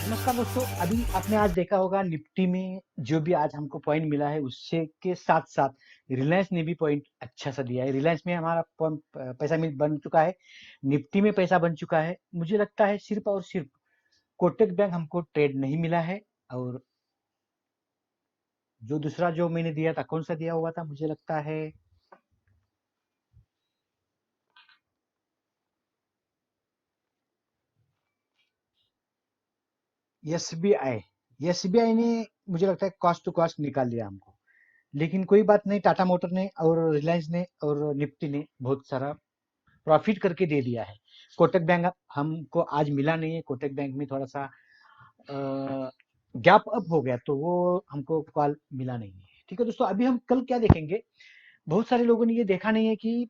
नमस्कार दोस्तों, अभी आपने आज देखा होगा निफ्टी में जो भी आज हमको पॉइंट मिला है उससे के साथ साथ रिलायंस ने भी पॉइंट अच्छा सा दिया है। रिलायंस में हमारा पैसा मिल बन चुका है, निफ्टी में पैसा बन चुका है। मुझे लगता है सिर्फ और सिर्फ कोटक बैंक हमको ट्रेड नहीं मिला है। और जो दूसरा जो मैंने दिया था, कौन सा दिया हुआ था, मुझे लगता है एसबीआई ने मुझे लगता है कॉस्ट टू कॉस्ट निकाल लिया हमको। लेकिन कोई बात नहीं, टाटा मोटर ने और रिलायंस ने और निफ्टी ने बहुत सारा प्रॉफिट करके दे दिया है। कोटक बैंक हमको आज मिला नहीं है, कोटक बैंक में थोड़ा सा गैप अप हो गया, तो वो हमको कॉल मिला नहीं है। ठीक है दोस्तों, अभी हम कल क्या देखेंगे। बहुत सारे लोगों ने ये देखा नहीं है कि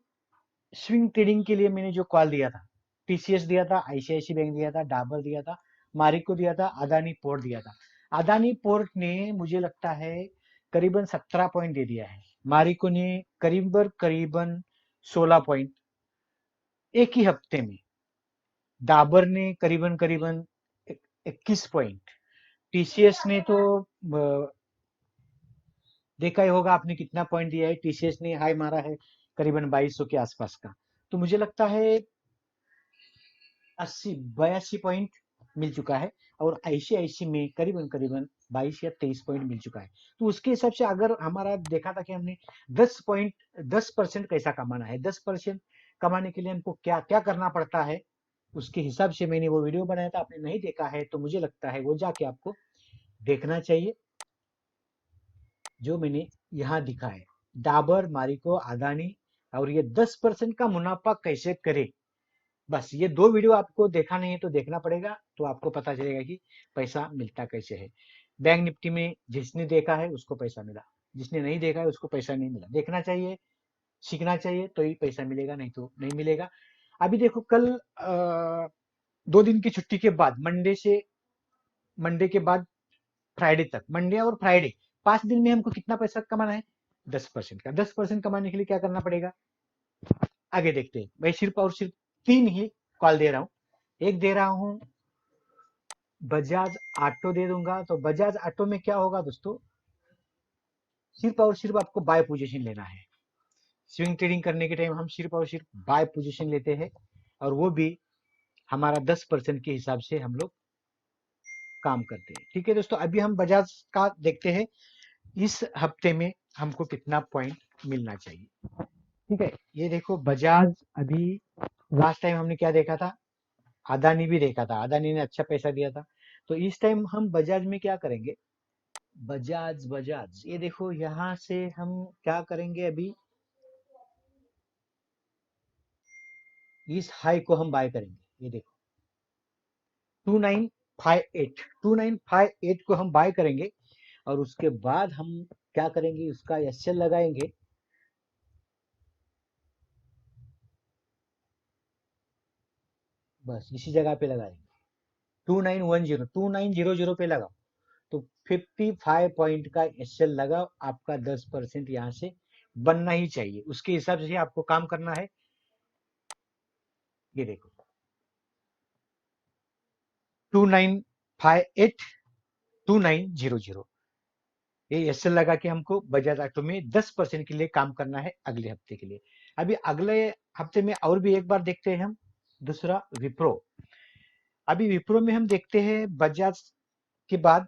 स्विंग ट्रेडिंग के लिए मैंने जो कॉल दिया था, टीसीएस दिया था, आईसीआईसी बैंक दिया था, डाबर दिया था, मारिको दिया था, अदानी पोर्ट दिया था। अदानी पोर्ट ने मुझे लगता है करीबन 17 पॉइंट दे दिया है, मारिको ने करीबन करीबन 16 पॉइंट एक ही हफ्ते में, डाबर ने करीबन करीबन 21 पॉइंट, टीसीएस ने तो देखा ही होगा आपने कितना पॉइंट दिया है। टीसीएस ने हाई मारा है करीबन 2200 के आसपास का। तो मुझे लगता है 82 पॉइंट मिल चुका है। और आईसीआईसी में करीबन करीबन 22 या 23 पॉइंट मिल चुका है। तो उसके हिसाब से अगर हमारा देखा था कि हमने 10% कैसा कमाना है, 10% कमाने के लिए हमको क्या क्या करना पड़ता है, उसके हिसाब से मैंने वो वीडियो बनाया था। आपने नहीं देखा है तो मुझे लगता है वो जाके आपको देखना चाहिए, जो मैंने यहाँ दिखा है। डाबर, मारिको, अदानी, और ये 10% का मुनाफा कैसे करे, बस ये दो वीडियो आपको देखा नहीं है तो देखना पड़ेगा, तो आपको पता चलेगा कि पैसा मिलता कैसे है। बैंक निफ्टी में जिसने देखा है उसको पैसा मिला, जिसने नहीं देखा है उसको पैसा नहीं मिला। देखना चाहिए, सीखना चाहिए, तो ही पैसा मिलेगा, नहीं तो नहीं मिलेगा। अभी देखो कल 2 दिन की छुट्टी के बाद, मंडे के बाद फ्राइडे तक, मंडे और फ्राइडे 5 दिन में हमको कितना पैसा कमाना है, 10% का। 10% कमाने के लिए क्या करना पड़ेगा, आगे देखते हैं। मैं सिर्फ और सिर्फ 3 ही कॉल दे रहा हूँ। एक दे रहा हूँ बजाज ऑटो दे दूंगा। तो बजाज ऑटो में क्या होगा दोस्तों, सिर्फ और सिर्फ आपको बाय पोजीशन लेना है। स्विंग ट्रेडिंग करने के टाइम हम सिर्फ और सिर्फ बाय पोजीशन लेते हैं, और वो भी हमारा 10% के हिसाब से हम लोग काम करते हैं। ठीक है दोस्तों, अभी हम बजाज का देखते हैं इस हफ्ते में हमको कितना पॉइंट मिलना चाहिए। ठीक है, ये देखो बजाज अभी लास्ट टाइम हमने क्या देखा था, अदानी भी देखा था, अदानी ने अच्छा पैसा दिया था। तो इस टाइम हम बजाज में क्या करेंगे, बजाज बजाज ये देखो, यहाँ से हम क्या करेंगे, अभी इस हाई को हम बाय करेंगे। ये देखो 2958 को हम बाय करेंगे, और उसके बाद हम क्या करेंगे, उसका एसएल लगाएंगे। बस इसी जगह पे लगाएंगे, 2910 पे लगाओ। तो 55 पॉइंट का एसएल लगाओ, आपका 10% यहाँ से बनना ही चाहिए, उसके हिसाब से आपको काम करना है। ये देखो 2958 2900, ये एसएल लगा के हमको बजाज ऑटो में 10% के लिए काम करना है अगले हफ्ते के लिए। अभी अगले हफ्ते में और भी एक बार देखते हैं हम, दूसरा विप्रो। अभी विप्रो में हम देखते हैं बजाज के बाद,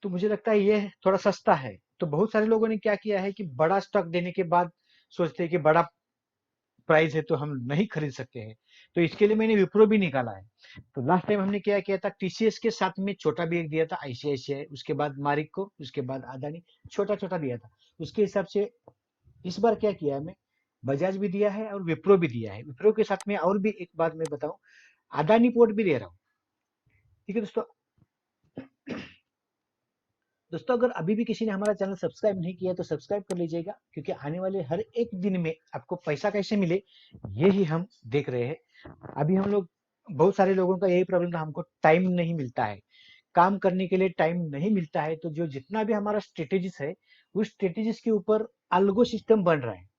तो मुझे लगता है ये थोड़ा सस्ता है। तो बहुत सारे लोगों ने क्या किया है कि बड़ा स्टॉक देने के बाद सोचते हैं कि बड़ा प्राइस है तो हम नहीं खरीद सकते हैं, तो इसके लिए मैंने विप्रो भी निकाला है। तो लास्ट टाइम हमने क्या किया था, टीसीएस के साथ में छोटा भी एक दिया था आईसीआईसीआई, उसके बाद मारिक को, उसके बाद अदानी, छोटा छोटा दिया था। उसके हिसाब से इस बार क्या किया है, मैं बजाज भी दिया है और विप्रो भी दिया है। विप्रो के साथ में और भी एक बात मैं बताऊं, अदानी पोर्ट भी दे रहा हूँ। ठीक है दोस्तों, अगर अभी भी किसी ने हमारा चैनल सब्सक्राइब नहीं किया तो सब्सक्राइब कर लीजिएगा, क्योंकि आने वाले हर एक दिन में आपको पैसा कैसे मिले ये ही हम देख रहे हैं। अभी हम लोग, बहुत सारे लोगों का यही प्रॉब्लम था, हमको टाइम नहीं मिलता है, काम करने के लिए टाइम नहीं मिलता है। तो जो जितना भी हमारा स्ट्रेटेजिस है, उस स्ट्रेटेजिस के ऊपर अल्गो सिस्टम बन रहा है।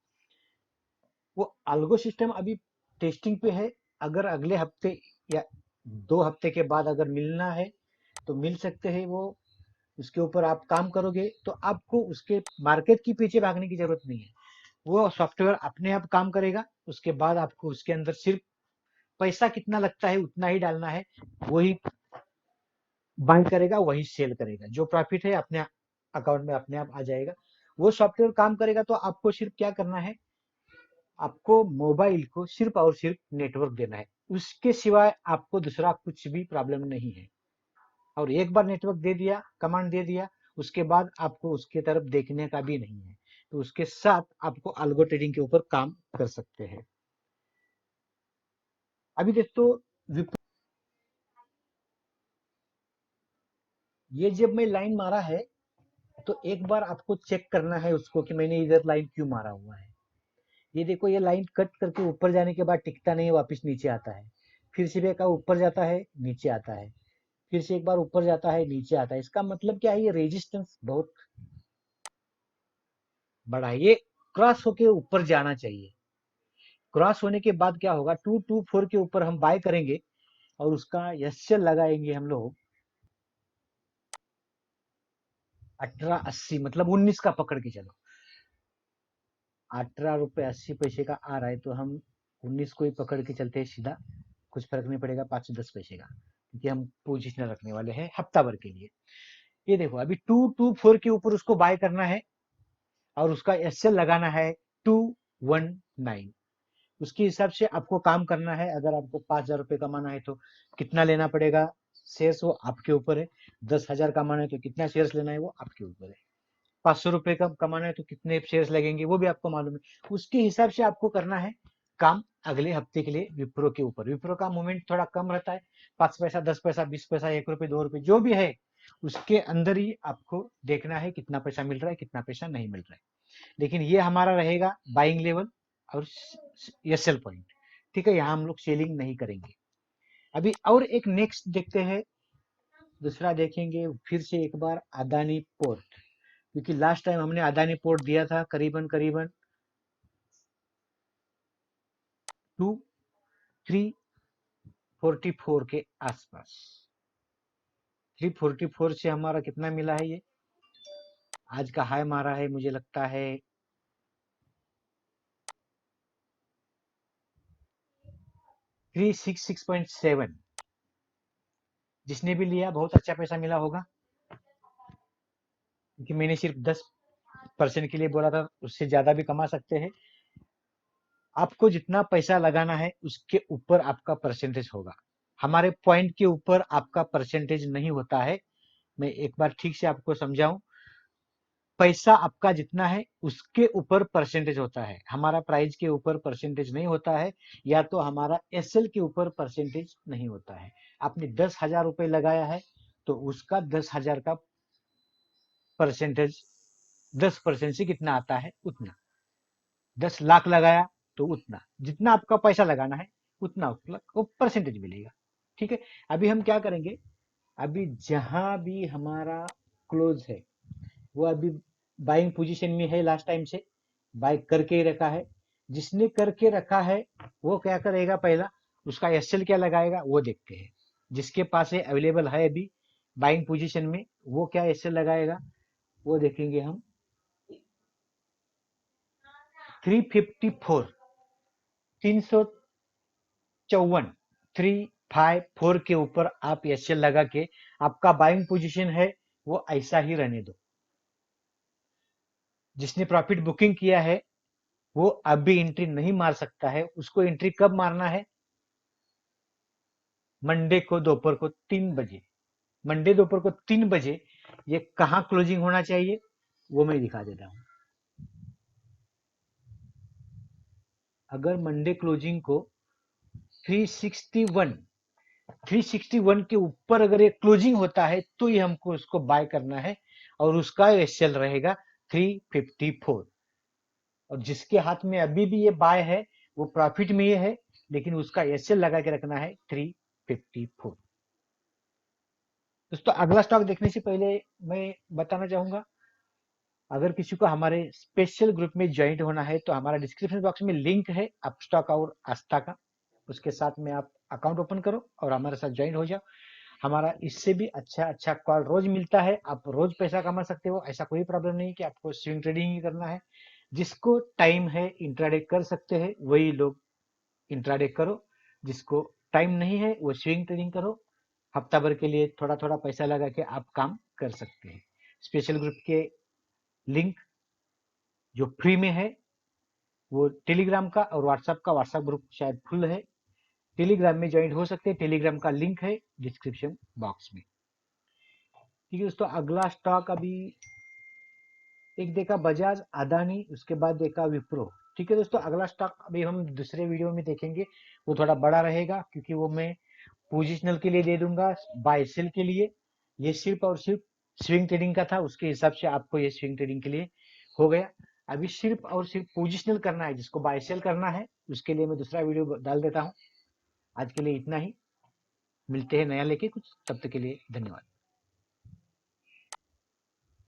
वो अल्गो सिस्टम अभी टेस्टिंग पे है। अगर अगले हफ्ते या 2 हफ्ते के बाद अगर मिलना है तो मिल सकते हैं वो, उसके ऊपर आप काम करोगे तो आपको उसके मार्केट के पीछे भागने की जरूरत नहीं है। वो सॉफ्टवेयर अपने आप काम करेगा। उसके बाद आपको उसके अंदर सिर्फ पैसा कितना लगता है उतना ही डालना है, वही बाय करेगा वही सेल करेगा, जो प्रॉफिट है अपने अकाउंट में अपने आप आ जाएगा। वो सॉफ्टवेयर काम करेगा तो आपको सिर्फ क्या करना है, आपको मोबाइल को सिर्फ और सिर्फ नेटवर्क देना है, उसके सिवाय आपको दूसरा कुछ भी प्रॉब्लम नहीं है। और एक बार नेटवर्क दे दिया, कमांड दे दिया, उसके बाद आपको उसके तरफ देखने का भी नहीं है। तो उसके साथ आपको अल्गो ट्रेडिंग के ऊपर काम कर सकते हैं। अभी दोस्तों ये जब मैं लाइन मारा है तो एक बार आपको चेक करना है उसको कि मैंने इधर लाइन क्यों मारा हुआ है। ये देखो, ये लाइन कट करके ऊपर जाने के बाद टिकता नहीं, वापस नीचे आता है, फिर से एक ऊपर जाता है नीचे आता है, फिर से एक बार ऊपर जाता है नीचे आता है। इसका मतलब क्या है, ये रेजिस्टेंस बहुत बड़ा है, ये क्रॉस होके ऊपर जाना चाहिए। क्रॉस होने के बाद क्या होगा, 224 के ऊपर हम बाय करेंगे और उसका यस्य लगाएंगे हम लोग 1880, मतलब 19 का पकड़ के चलो। 18 रुपये 80 पैसे का आ रहा है तो हम 19 को ही पकड़ के चलते हैं सीधा, कुछ फर्क नहीं पड़ेगा 510 पैसे का, क्योंकि हम पोजिशन रखने वाले हैं हफ्ता भर के लिए। ये देखो, अभी 224 के ऊपर उसको बाय करना है और उसका एसएल लगाना है 219। उसके हिसाब से आपको काम करना है। अगर आपको 5,000 रुपये कमाना है तो कितना लेना पड़ेगा शेयर्स, वो आपके ऊपर है। 10,000 कमाना है तो कितना शेयर्स लेना है वो आपके ऊपर है। 500 रुपये का कमाना है तो कितने शेयर्स लगेंगे वो भी आपको मालूम है। उसके हिसाब से आपको करना है काम अगले हफ्ते के लिए विप्रो के ऊपर। विप्रो का मूवमेंट थोड़ा कम रहता है, 5 पैसा 10 पैसा 20 पैसा 1 रुपये 2 रुपये जो भी है, उसके अंदर ही आपको देखना है कितना पैसा मिल रहा है कितना पैसा नहीं मिल रहा है। लेकिन ये हमारा रहेगा बाइंग लेवल और एसएल पॉइंट, ठीक है। यहाँ हम लोग सेलिंग नहीं करेंगे। अभी और एक नेक्स्ट देखते हैं, दूसरा देखेंगे फिर से एक बार अदानी पोर्ट, क्योंकि लास्ट टाइम हमने अदानी पोर्ट दिया था करीबन करीबन 344 के आसपास। 344 से हमारा कितना मिला है, ये आज का हाई मारा है मुझे लगता है 366.7। जिसने भी लिया बहुत अच्छा पैसा मिला होगा, क्योंकि मैंने सिर्फ 10% के लिए बोला था, उससे ज्यादा भी कमा सकते हैं। आपको जितना पैसा लगाना है उसके ऊपर आपका परसेंटेज होगा, हमारे पॉइंट के ऊपर आपका परसेंटेज नहीं होता है। मैं एक बार ठीक से आपको समझाऊं, पैसा आपका जितना है उसके ऊपर परसेंटेज होता है, हमारा प्राइस के ऊपर परसेंटेज नहीं होता है, या तो हमारा एसएल के ऊपर परसेंटेज नहीं होता है। आपने 10,000 रुपये लगाया है तो उसका 10,000 का परसेंटेज 10% से कितना आता है उतना। 10 लाख लगाया तो उतना, जितना आपका पैसा लगाना है उतना वो परसेंटेज मिलेगा, ठीक है। अभी हम क्या करेंगे, अभी जहां भी हमारा क्लोज है वो अभी बाइंग पोजीशन में है, लास्ट टाइम से बाय करके ही रखा है। जिसने करके रखा है वो क्या करेगा, पहला उसका एसएल क्या लगाएगा वो देखते हैं। जिसके पास है अवेलेबल है अभी बाइंग पोजीशन में, वो क्या एसएल लगाएगा वो देखेंगे हम। 354, 354, 354 के ऊपर आप एसएल लगा के आपका बाइंग पोजीशन है वो ऐसा ही रहने दो। जिसने प्रॉफिट बुकिंग किया है वो अभी एंट्री नहीं मार सकता है। उसको एंट्री कब मारना है, मंडे को दोपहर को 3 बजे। मंडे दोपहर को 3 बजे ये कहां क्लोजिंग होना चाहिए वो मैं दिखा देता हूं। अगर मंडे क्लोजिंग को 361, 361 के ऊपर अगर ये क्लोजिंग होता है तो ये हमको उसको बाय करना है और उसका एसएल रहेगा 354। और जिसके हाथ में अभी भी ये बाय है वो प्रॉफिट में ये है, लेकिन उसका एसएल लगा के रखना है 354। दोस्तों अगला स्टॉक देखने से पहले मैं बताना चाहूंगा, अगर किसी को हमारे स्पेशल ग्रुप में ज्वाइंट होना है तो हमारा डिस्क्रिप्शन बॉक्स में लिंक है अपस्टॉक और आस्था का, उसके साथ में आप अकाउंट ओपन करो और हमारे साथ ज्वाइन हो जाओ। हमारा इससे भी अच्छा अच्छा कॉल रोज मिलता है, आप रोज पैसा कमा सकते हो, ऐसा कोई प्रॉब्लम नहीं कि आपको स्विंग ट्रेडिंग ही करना है। जिसको टाइम है इंट्राडे कर सकते हैं वही लोग इंट्राडे करो, जिसको टाइम नहीं है वो स्विंग ट्रेडिंग करो। हफ्ता भर के लिए थोड़ा थोड़ा पैसा लगा के आप काम कर सकते हैं। स्पेशल ग्रुप के लिंक जो फ्री में है वो टेलीग्राम का और व्हाट्सएप का, व्हाट्सएप ग्रुप शायद फुल है, टेलीग्राम में ज्वाइन हो सकते हैं, टेलीग्राम का लिंक है डिस्क्रिप्शन बॉक्स में। ठीक है दोस्तों, अगला स्टॉक अभी एक देखा बजाज अदानी, उसके बाद देखा विप्रो। ठीक है दोस्तों, अगला स्टॉक अभी हम दूसरे वीडियो में देखेंगे, वो थोड़ा बड़ा रहेगा क्योंकि वो मैं पोजिशनल के लिए दे दूंगा, बाय सेल के लिए। ये सिर्फ और सिर्फ स्विंग ट्रेडिंग का था, उसके हिसाब से आपको ये स्विंग ट्रेडिंग के लिए हो गया। अभी सिर्फ और सिर्फ पोजिशनल करना है, जिसको बाय सेल करना है उसके लिए मैं दूसरा वीडियो डाल देता हूँ। आज के लिए इतना ही, मिलते हैं नया लेके कुछ, तब तक के लिए धन्यवाद।